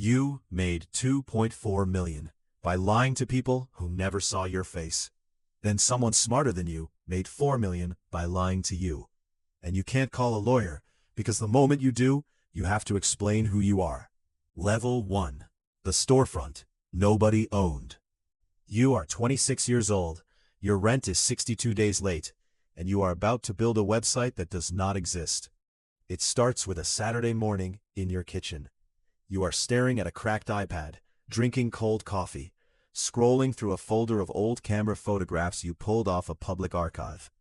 You made 2.4 million by lying to people who never saw your face. Then someone smarter than you made 4 million by lying to you. And you can't call a lawyer, because the moment you do, you have to explain who you are. Level 1. The storefront nobody owned. You are 26 years old, your rent is 62 days late, and you are about to build a website that does not exist. It starts with a Saturday morning in your kitchen. You are staring at a cracked iPad, drinking cold coffee, scrolling through a folder of old camera photographs you pulled off a public archive.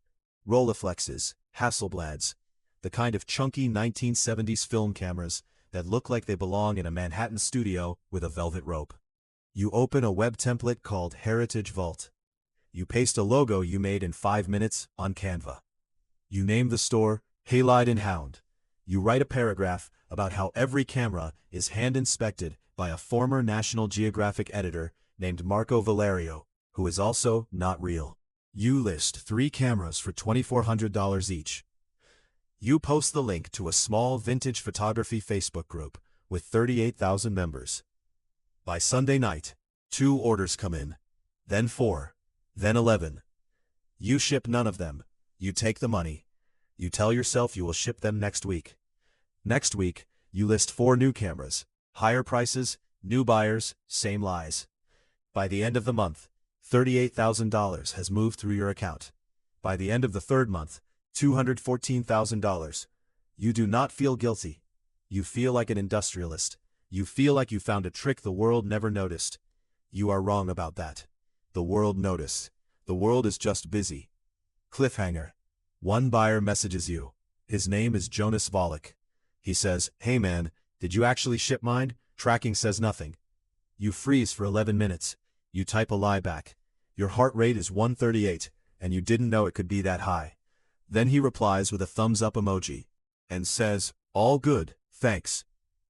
Rolleiflexes, Hasselblads, the kind of chunky 1970s film cameras that look like they belong in a Manhattan studio with a velvet rope. You open a web template called Heritage Vault. You paste a logo you made in 5 minutes on Canva. You name the store Halide and Hound. You write a paragraph about how every camera is hand-inspected by a former National Geographic editor named Marco Valerio, who is also not real. You list 3 cameras for $2,400 each. You post the link to a small vintage photography Facebook group with 38,000 members. By Sunday night, 2 orders come in, then 4, then 11. You ship none of them. You take the money. You tell yourself you will ship them next week. Next week, you list 4 new cameras, higher prices, new buyers, same lies. By the end of the month, $38,000 has moved through your account. By the end of the 3rd month, $214,000. You do not feel guilty. You feel like an industrialist. You feel like you found a trick the world never noticed. You are wrong about that. The world noticed. The world is just busy. Cliffhanger. One buyer messages you. His name is Jonas Volek. He says, "Hey man, did you actually ship mine?" Tracking says nothing. You freeze for 11 minutes. You type a lie back. Your heart rate is 138, and you didn't know it could be that high. Then he replies with a thumbs up emoji and says, "All good, thanks."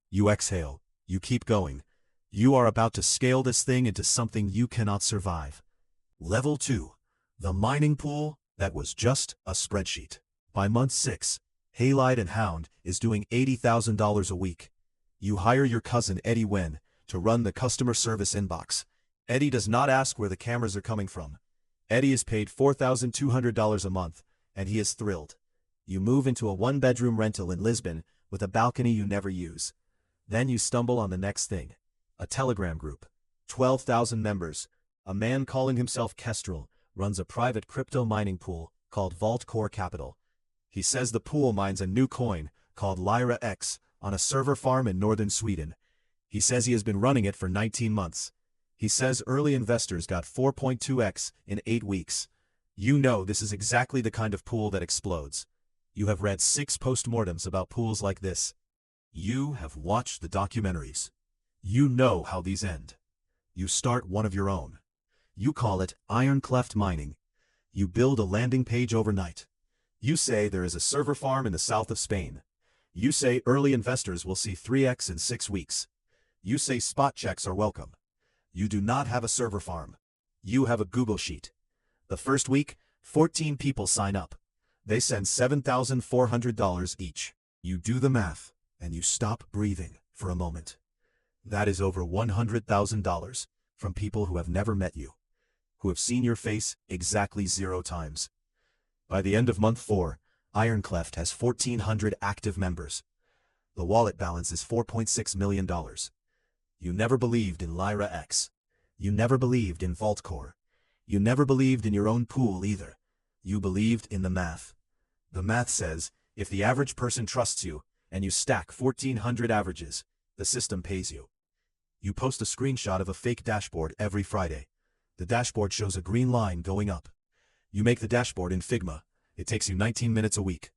You exhale. You keep going. You are about to scale this thing into something you cannot survive. Level 2. The mining pool that was just a spreadsheet. By month 6, Halide and Hound is doing $80,000 a week. You hire your cousin Eddie Wen to run the customer service inbox. Eddie does not ask where the cameras are coming from. Eddie is paid $4,200 a month, and he is thrilled. You move into a 1-bedroom rental in Lisbon with a balcony you never use. Then you stumble on the next thing. A Telegram group. 12,000 members. A man calling himself Kestrel runs a private crypto mining pool called Vault Core Capital. He says the pool mines a new coin called Lyra X on a server farm in northern Sweden. He says he has been running it for 19 months. He says early investors got 4.2x in 8 weeks. You know this is exactly the kind of pool that explodes. You have read 6 postmortems about pools like this. You have watched the documentaries. You know how these end. You start one of your own. You call it Iron Cleft Mining. You build a landing page overnight. You say there is a server farm in the south of Spain. You say early investors will see 3x in 6 weeks. You say spot checks are welcome. You do not have a server farm. You have a Google Sheet. The first week, 14 people sign up. They send $7,400 each. You do the math, and you stop breathing for a moment. That is over $100,000 from people who have never met you, who have seen your face exactly 0 times. By the end of month 4, Ironcleft has 1,400 active members. The wallet balance is $4.6 million. You never believed in Lyra X. You never believed in Vault Core. You never believed in your own pool either. You believed in the math. The math says, if the average person trusts you, and you stack 1,400 averages, the system pays you. You post a screenshot of a fake dashboard every Friday. The dashboard shows a green line going up. You make the dashboard in Figma. It takes you 19 minutes a week.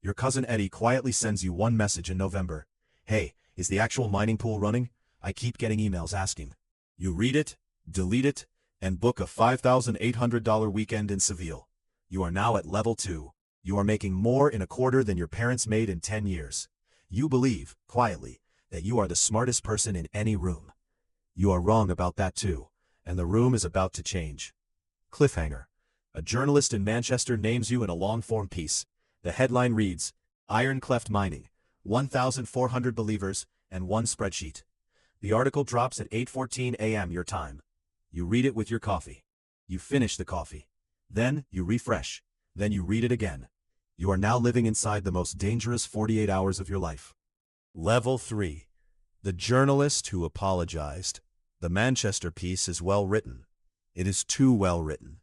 Your cousin Eddie quietly sends you one message in November. "Hey, is the actual mining pool running? I keep getting emails asking." You read it, delete it, and book a $5,800 weekend in Seville. You are now at level 2. You are making more in a quarter than your parents made in 10 years. You believe, quietly, that you are the smartest person in any room. You are wrong about that too, and the room is about to change. Cliffhanger. A journalist in Manchester names you in a long-form piece. The headline reads, Iron Cleft Mining, 1,400 believers, and 1 spreadsheet. The article drops at 8:14 a.m. your time. You read it with your coffee. You finish the coffee. Then you refresh. Then you read it again. You are now living inside the most dangerous 48 hours of your life. Level 3. The journalist who apologized. The Manchester piece is well written. It is too well written.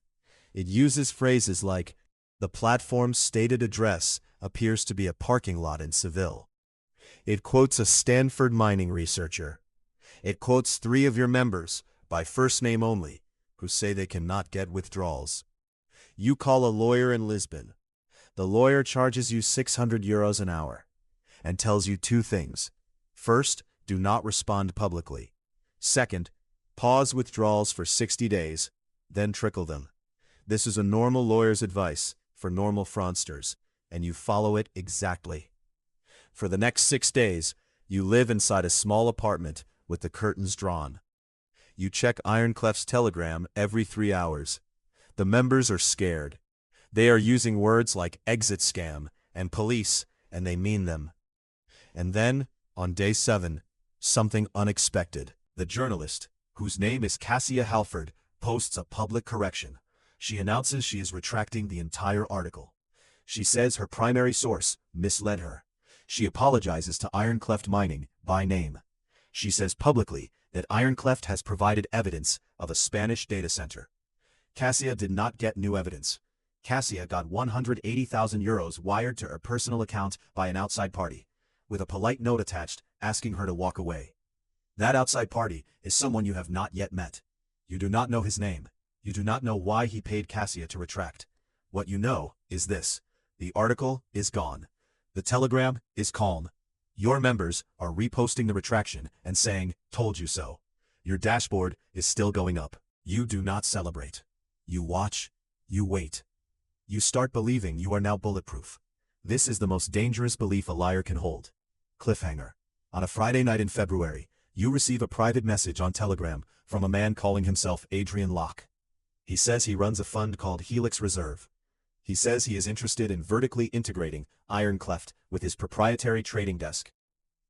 It uses phrases like, the platform's stated address appears to be a parking lot in Seville. It quotes a Stanford mining researcher. It quotes 3 of your members, by first name only, who say they cannot get withdrawals. You call a lawyer in Lisbon. The lawyer charges you €600 an hour and tells you 2 things. First, do not respond publicly. Second, pause withdrawals for 60 days, then trickle them. This is a normal lawyer's advice for normal fraudsters, and you follow it exactly. For the next 6 days, you live inside a small apartment with the curtains drawn. You check Ironcleft's telegram every 3 hours. The members are scared. They are using words like exit scam and police, and they mean them. And then, on day 7, something unexpected. The journalist, whose name is Cassia Halford, posts a public correction. She announces she is retracting the entire article. She says her primary source misled her. She apologizes to Ironcleft Mining by name. She says publicly that Ironcleft has provided evidence of a Spanish data center. Cassia did not get new evidence. Cassia got €180,000 wired to her personal account by an outside party, with a polite note attached asking her to walk away. That outside party is someone you have not yet met. You do not know his name. You do not know why he paid Cassia to retract. What you know is this: the article is gone. The telegram is calm. Your members are reposting the retraction and saying, told you so. Your dashboard is still going up. You do not celebrate. You watch. You wait. You start believing you are now bulletproof. This is the most dangerous belief a liar can hold. Cliffhanger. On a Friday night in February, you receive a private message on Telegram from a man calling himself Adrian Locke. He says he runs a fund called Helix Reserve. He says he is interested in vertically integrating Ironcleft with his proprietary trading desk.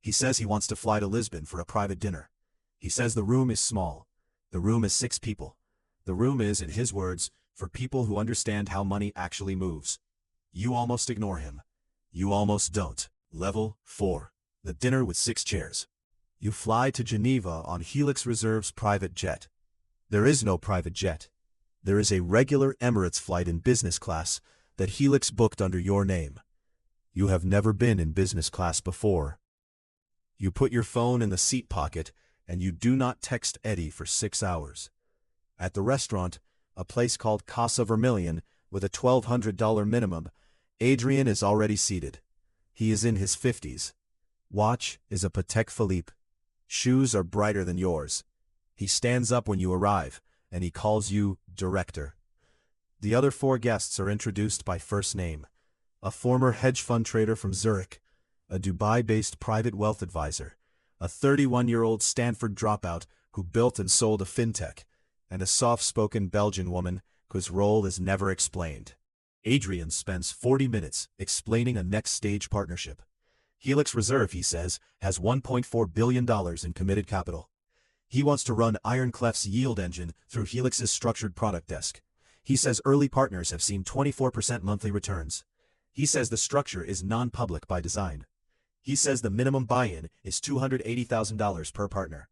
He says he wants to fly to Lisbon for a private dinner. He says the room is small. The room is 6 people. The room is, in his words, for people who understand how money actually moves. You almost ignore him. You almost don't. Level 4. The dinner with 6 chairs. You fly to Geneva on Helix Reserve's private jet. There is no private jet. There is a regular Emirates flight in business class that Helix booked under your name. You have never been in business class before. You put your phone in the seat pocket and you do not text Eddie for 6 hours. At the restaurant, a place called Casa Vermilion, with a $1,200 minimum, Adrian is already seated. He is in his 50s. Watch is a Patek Philippe. Shoes are brighter than yours. He stands up when you arrive, and he calls you director. The other 4 guests are introduced by first name. A former hedge fund trader from Zurich, a Dubai-based private wealth advisor, a 31-year-old Stanford dropout who built and sold a fintech, and a soft-spoken Belgian woman whose role is never explained. Adrian spends 40 minutes explaining a next-stage partnership. Helix Reserve, he says, has $1.4 billion in committed capital. He wants to run Ironcleft's yield engine through Helix's structured product desk. He says early partners have seen 24% monthly returns. He says the structure is non-public by design. He says the minimum buy-in is $280,000 per partner.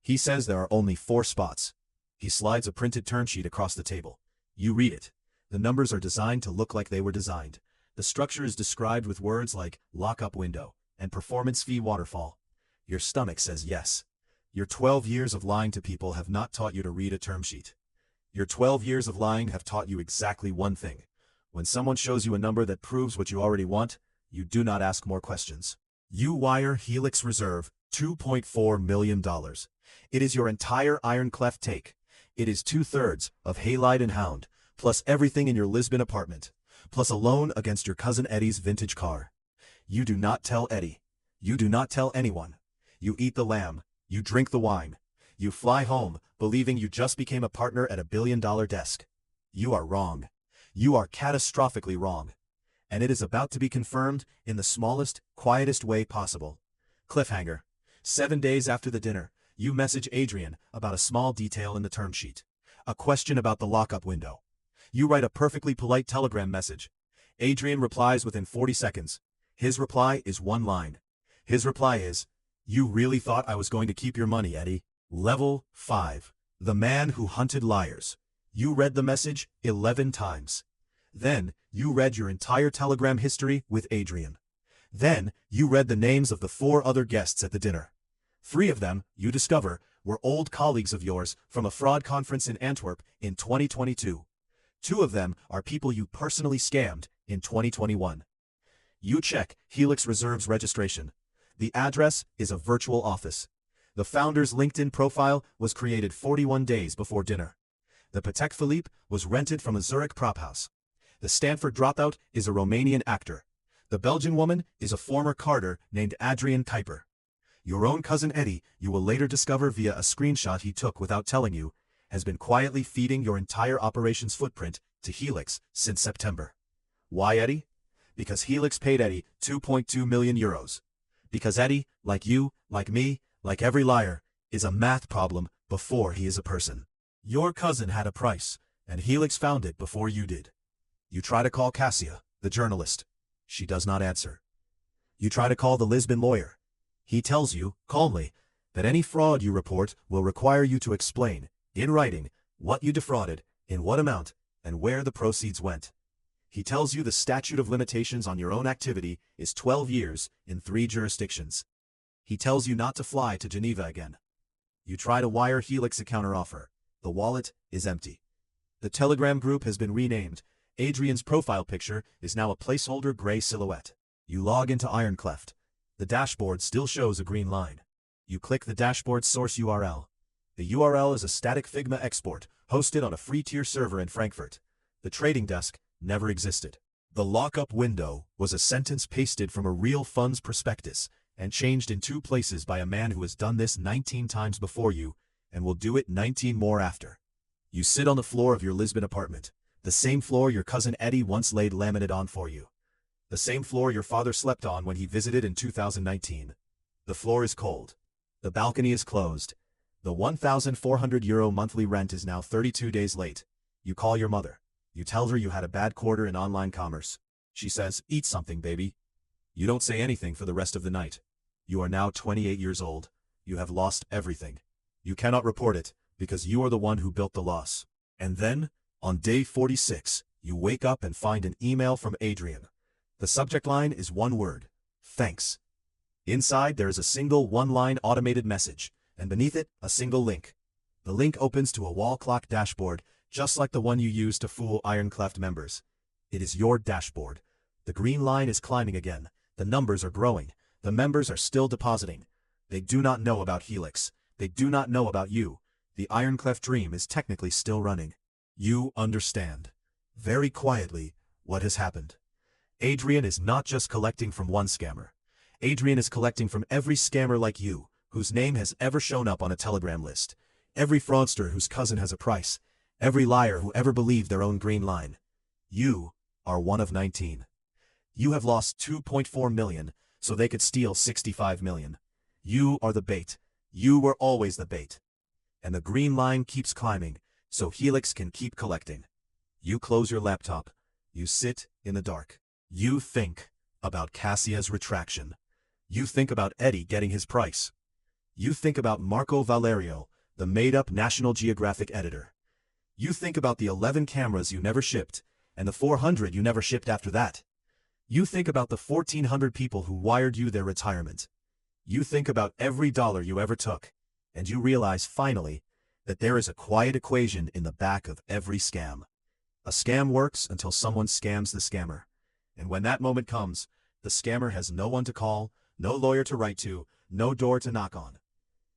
He says there are only 4 spots. He slides a printed term sheet across the table. You read it. The numbers are designed to look like they were designed. The structure is described with words like lock-up window and performance fee waterfall. Your stomach says yes. Your 12 years of lying to people have not taught you to read a term sheet. Your 12 years of lying have taught you exactly one thing. When someone shows you a number that proves what you already want, you do not ask more questions. You wire Helix Reserve $2.4 million. It is your entire Ironcleft take. It is 2/3 of Halide and Hound, plus everything in your Lisbon apartment, plus a loan against your cousin Eddie's vintage car. You do not tell Eddie. You do not tell anyone. You eat the lamb. You drink the wine. You fly home, believing you just became a partner at a billion-dollar desk. You are wrong. You are catastrophically wrong. And it is about to be confirmed in the smallest, quietest way possible. Cliffhanger. 7 days after the dinner, You message Adrian about a small detail in the term sheet. A question about the lockup window. You write a perfectly polite Telegram message. Adrian replies within 40 seconds. His reply is one line. His reply is, "You really thought I was going to keep your money, Eddie?" Level 5. The man who hunted liars. You read the message 11 times. Then, you read your entire Telegram history with Adrian. Then, you read the names of the 4 other guests at the dinner. 3 of them, you discover, were old colleagues of yours from a fraud conference in Antwerp in 2022. 2 of them are people you personally scammed in 2021. You check Helix Reserve's registration. The address is a virtual office. The founder's LinkedIn profile was created 41 days before dinner. The Patek Philippe was rented from a Zurich prop house. The Stanford dropout is a Romanian actor. The Belgian woman is a former Carter named Adrian Kuiper. Your own cousin Eddie, you will later discover via a screenshot he took without telling you, has been quietly feeding your entire operations footprint to Helix since September. Why Eddie? Because Helix paid Eddie 2.2 million euros. Because Eddie, like you, like me, like every liar, is a math problem before he is a person. Your cousin had a price, and Helix found it before you did. You try to call Cassia, the journalist. She does not answer. You try to call the Lisbon lawyer. He tells you, calmly, that any fraud you report will require you to explain, in writing, what you defrauded, in what amount, and where the proceeds went. He tells you the statute of limitations on your own activity is 12 years in 3 jurisdictions. He tells you not to fly to Geneva again. You try to wire Helix a counteroffer. The wallet is empty. The Telegram group has been renamed. Adrian's profile picture is now a placeholder gray silhouette. You log into Ironcleft. The dashboard still shows a green line. You click the dashboard's source URL. The URL is a static Figma export, hosted on a free tier server in Frankfurt. The trading desk never existed. The lockup window was a sentence pasted from a real funds prospectus and changed in 2 places by a man who has done this 19 times before you and will do it 19 more after. You sit on the floor of your Lisbon apartment, the same floor your cousin Eddie once laid laminate on for you. The same floor your father slept on when he visited in 2019. The floor is cold. The balcony is closed. The 1,400 euro monthly rent is now 32 days late. You call your mother. You tell her you had a bad quarter in online commerce. She says, "Eat something, baby." You don't say anything for the rest of the night. You are now 28 years old. You have lost everything. You cannot report it, because you are the one who built the loss. And then, on day 46, you wake up and find an email from Adrian. The subject line is one word: thanks. Inside there is a single one-line automated message, and beneath it, a single link. The link opens to a wall clock dashboard, just like the one you use to fool Ironcleft members. It is your dashboard. The green line is climbing again. The numbers are growing. The members are still depositing. They do not know about Helix. They do not know about you. The Ironcleft dream is technically still running. You understand, very quietly, what has happened. Adrian is not just collecting from one scammer. Adrian is collecting from every scammer like you, whose name has ever shown up on a Telegram list. Every fraudster whose cousin has a price. Every liar who ever believed their own green line. You are one of 19. You have lost 2.4 million, so they could steal 65 million. You are the bait. You were always the bait. And the green line keeps climbing, so Helix can keep collecting. You close your laptop. You sit in the dark. You think about Cassia's retraction. You think about Eddie getting his price. You think about Marco Valerio, the made-up National Geographic editor. You think about the 11 cameras you never shipped, and the 400 you never shipped after that. You think about the 1,400 people who wired you their retirement. You think about every dollar you ever took, and you realize finally that there is a quiet equation in the back of every scam. A scam works until someone scams the scammer. And when that moment comes, the scammer has no one to call, no lawyer to write to, no door to knock on.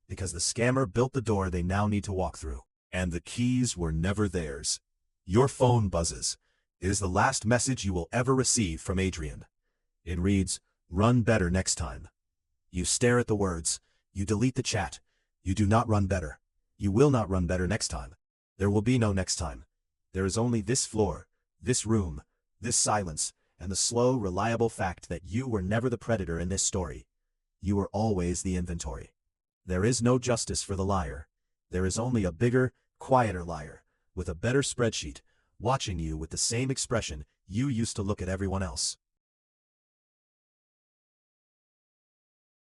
Because the scammer built the door they now need to walk through. And the keys were never theirs. Your phone buzzes. It is the last message you will ever receive from Adrian. It reads, "Run better next time." You stare at the words. You delete the chat. You do not run better. You will not run better next time. There will be no next time. There is only this floor, this room, this silence, and the slow, reliable fact that you were never the predator in this story. You were always the inventory. There is no justice for the liar. There is only a bigger, quieter liar, with a better spreadsheet, watching you with the same expression you used to look at everyone else.